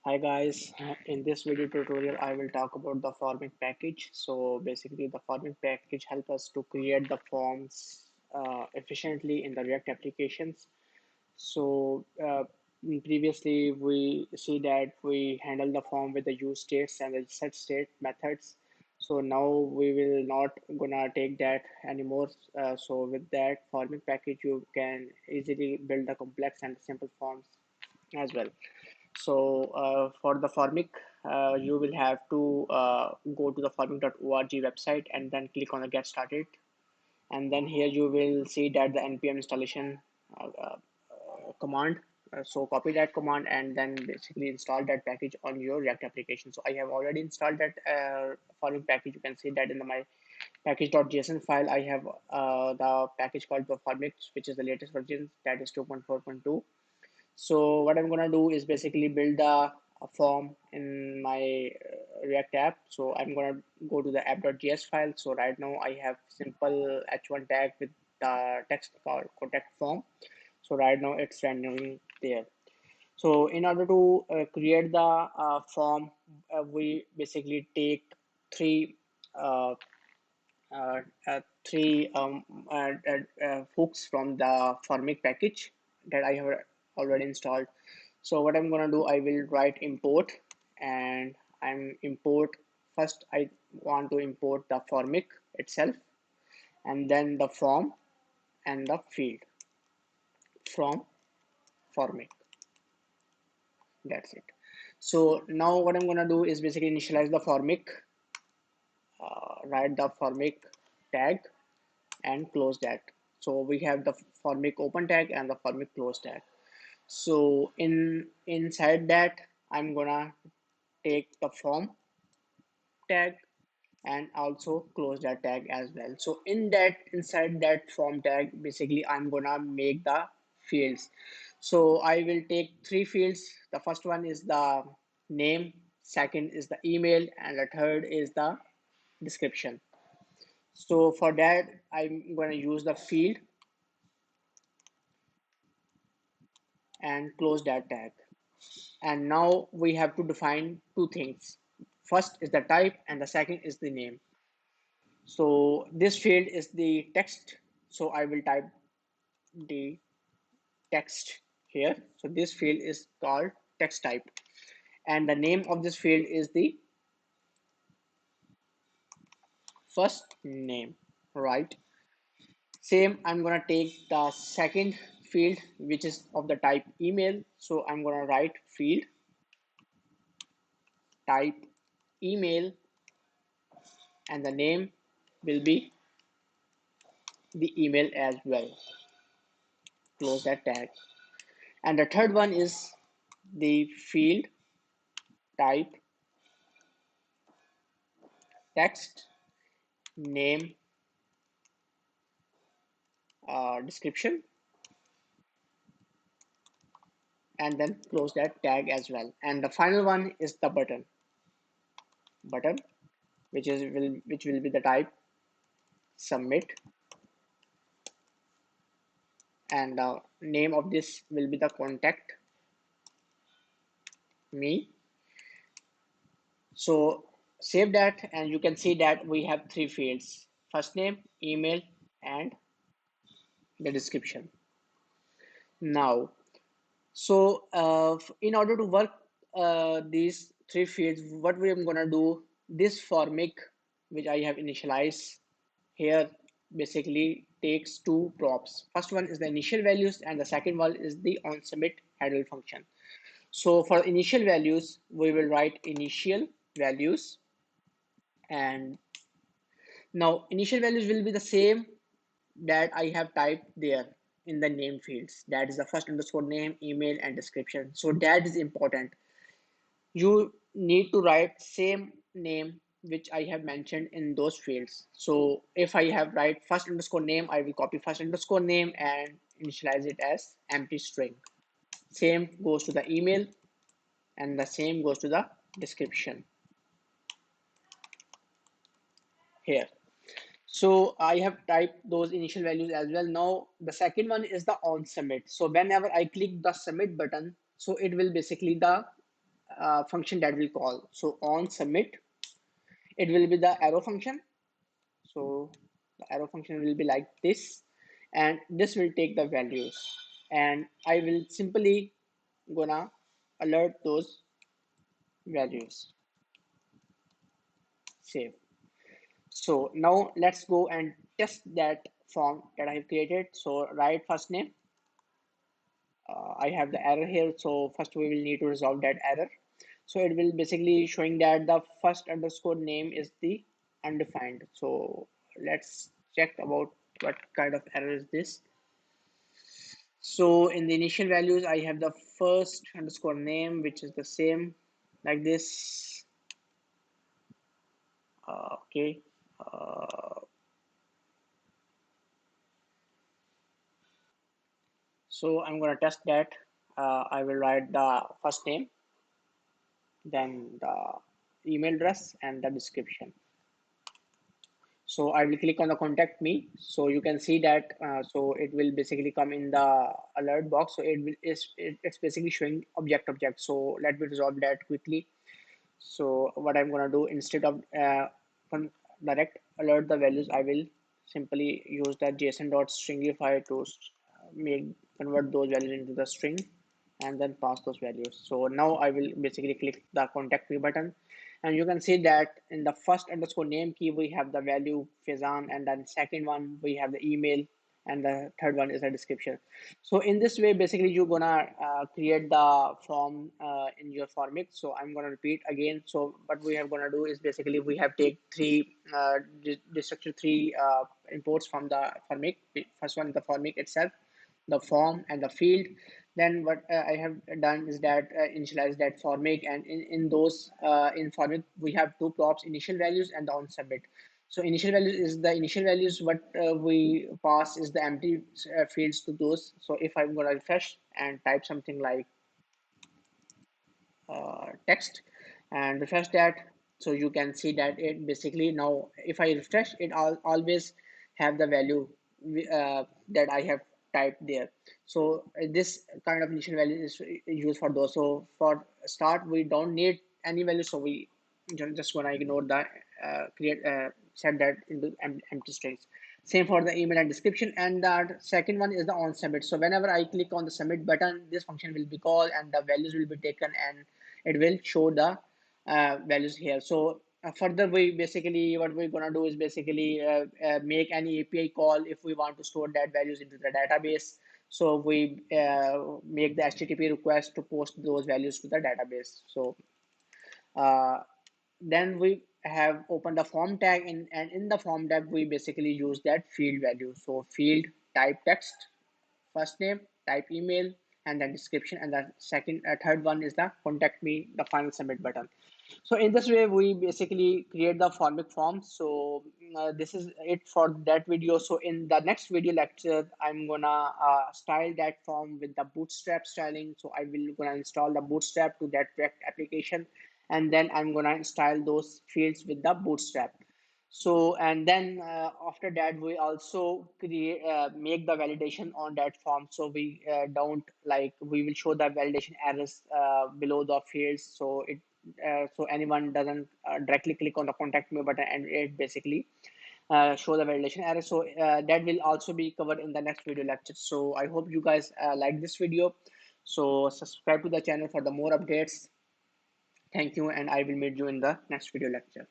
Hi guys, in this video tutorial I will talk about the Formik package. So basically the Formik package helps us to create the forms efficiently in the React applications. So previously we see that we handle the form with the use states and the set state methods. So now we will not gonna take that anymore. So with that Formik package you can easily build the complex and simple forms as well. So for the Formik, you will have to go to the formik.org website and then click on the get started. And then here you will see that the npm installation command. So copy that command and then basically install that package on your React application. So I have already installed that Formik package. You can see that in my package.json file. I have the package called the Formik, which is the latest version, that is 2.4.2. So what I'm gonna do is basically build a form in my React app. So I'm gonna go to the app.js file. So right now I have simple h1 tag with the text called contact form. So right now it's rendering there. So in order to create the form, we basically take three uh, uh, three hooks from the Formik package that I have already installed. So what I'm gonna do, I will write import, and I'm import first. I want to import the Formik itself, and then the form and the field from Formik. That's it. So now what I'm gonna do is basically initialize the Formik, write the Formik tag, and close that. So we have the Formik open tag and the Formik close tag. So inside that, I'm gonna take the form tag and also close that tag as well. So inside that form tag, basically I'm gonna make the fields. So I will take three fields. The first one is the name, second is the email, and the third is the description. So for that, I'm gonna use the field and close that tag. And now we have to define two things. First is the type and the second is the name. So this field is the text. So I will type the text here. So this field is called text type. And the name of this field is the first name, right? Same, I'm gonna take the second field, which is of the type email. So I'm gonna write field type email, and the name will be the email as well. Close that tag. And the third one is the field type text name description, and then close that tag as well. And the final one is the button, which will be the type submit, and the name of this will be the contact me. So save that, and you can see that we have three fields: first name, email, and the description. Now, so in order to work these three fields, what we are gonna do, this Formik, which I have initialized here, basically takes two props. First one is the initial values, and the second one is the onSubmit handle function. So for initial values, we will write initial values, and now initial values will be the same that I have typed there in the name fields. That is the first underscore name, email, and description. So that is important. You need to write same name which I have mentioned in those fields. So if I have write first underscore name, I will copy first underscore name and initialize it as empty string. Same goes to the email, and the same goes to the description here. So I have typed those initial values as well. Now the second one is the on submit. So whenever I click the submit button, so it will basically the function that we'll call. So on submit, it will be the arrow function. So the arrow function will be like this, and this will take the values, and I will simply gonna alert those values. Save. So now let's go and test that form that I have created. So write first name. I have the error here. So first we will need to resolve that error. So it will basically showing that the first underscore name is the undefined. So let's check about what kind of error is this. So in the initial values, I have the first underscore name, which is the same like this. Okay. Uh, so I'm going to test that. I will write the first name, then the email address and the description. So I will click on the contact me. So you can see that. So it will basically come in the alert box. So it's basically showing object. So let me resolve that quickly. So what I'm gonna do, instead of direct alert the values, I will simply use the JSON.stringify to make convert those values into the string and then pass those values. So now I will basically click the contact me button, and you can see that in the first underscore name key we have the value Fezan, and then second one we have the email, and the third one is a description. So in this way, basically you're gonna create the form in your Formik. So I'm gonna repeat again. So what we are gonna do is basically we have take three destructure three imports from the Formik. First one, the Formik itself, the form and the field. Then what I have done is that initialize that Formik, and in those in Formik we have two props, initial values and the on submit. So initial values is the initial values, what we pass is the empty fields to those. So if I'm going to refresh and type something like text and refresh that, so you can see that it basically now if I refresh it, always have the value that I have typed there. So this kind of initial value is used for those. So for start we don't need any value, so we just want to ignore the create set that into empty strings. Same for the email and description. And the second one is the on submit. So whenever I click on the submit button, this function will be called and the values will be taken, and it will show the values here. So further, we basically what we're gonna do is basically make any API call if we want to store that values into the database. So we make the HTTP request to post those values to the database. So uh, then we have opened the form tag in, and in the form tag we basically use that field value. So field type text, first name, type email, and then description, and the third one is the contact me, the final submit button. So in this way we basically create the Formik form. So this is it for that video. So in the next video lecture I'm gonna style that form with the bootstrap styling. So I will gonna install the bootstrap to that React application, and then I'm gonna style those fields with the bootstrap. So and then after that we also create make the validation on that form. So we don't like we will show the validation errors below the fields, so it so anyone doesn't directly click on the contact me button and it basically show the validation error. So that will also be covered in the next video lecture. So I hope you guys like this video. So subscribe to the channel for the more updates. Thank you, and I will meet you in the next video lecture.